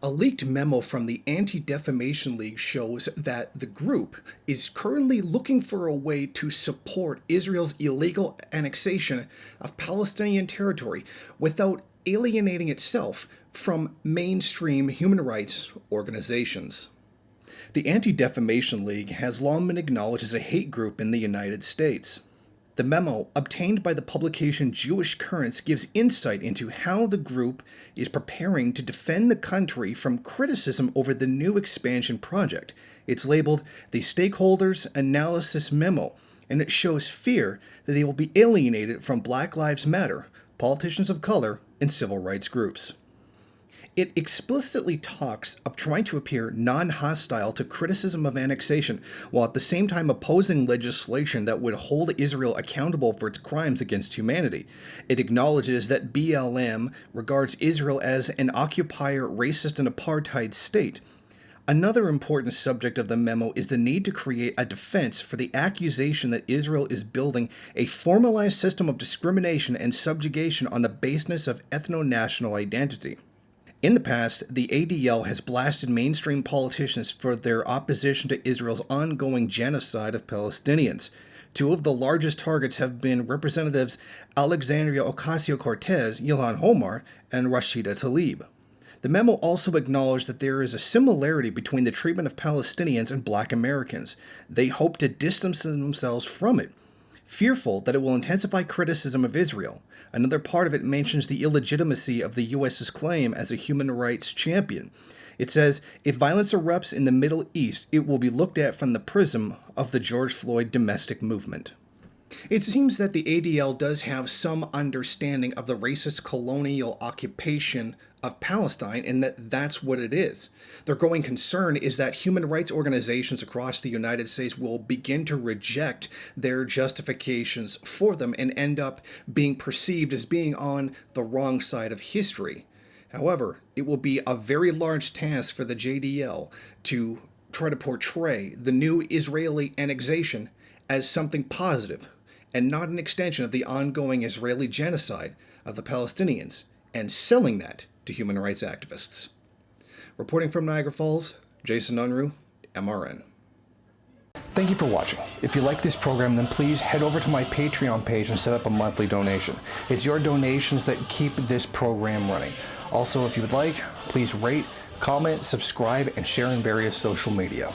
A leaked memo from the Anti-Defamation League shows that the group is currently looking for a way to support Israel's illegal annexation of Palestinian territory without alienating itself from mainstream human rights organizations. The Anti-Defamation League has long been acknowledged as a hate group in the United States. The memo, obtained by the publication Jewish Currents, gives insight into how the group is preparing to defend the country from criticism over the new expansion project. It's labeled the Stakeholders Analysis Memo, and it shows fear that they will be alienated from Black Lives Matter, politicians of color, and civil rights groups. It explicitly talks of trying to appear non-hostile to criticism of annexation, while at the same time opposing legislation that would hold Israel accountable for its crimes against humanity. It acknowledges that BLM regards Israel as an occupier, racist, and apartheid state. Another important subject of the memo is the need to create a defense for the accusation that Israel is building a formalized system of discrimination and subjugation on the basis of ethno-national identity. In the past, the ADL has blasted mainstream politicians for their opposition to Israel's ongoing genocide of Palestinians. Two of the largest targets have been Representatives Alexandria Ocasio-Cortez, Ilhan Omar, and Rashida Tlaib. The memo also acknowledged that there is a similarity between the treatment of Palestinians and Black Americans. They hope to distance themselves from it, fearful that it will intensify criticism of Israel. Another part of it mentions the illegitimacy of the U.S.'s claim as a human rights champion. It says, if violence erupts in the Middle East, it will be looked at from the prism of the George Floyd domestic movement. It seems that the ADL does have some understanding of the racist colonial occupation of Palestine and that that's what it is. Their growing concern is that human rights organizations across the United States will begin to reject their justifications for them and end up being perceived as being on the wrong side of history. However, it will be a very large task for the JDL to try to portray the new Israeli annexation as something positive and not an extension of the ongoing Israeli genocide of the Palestinians, and selling that to human rights activists. Reporting from Niagara Falls, Jason Unruhe, MRN. Thank you for watching. If you like this program, then please head over to my Patreon page and set up a monthly donation. It's your donations that keep this program running. Also, if you would like, please rate, comment, subscribe, and share in various social media.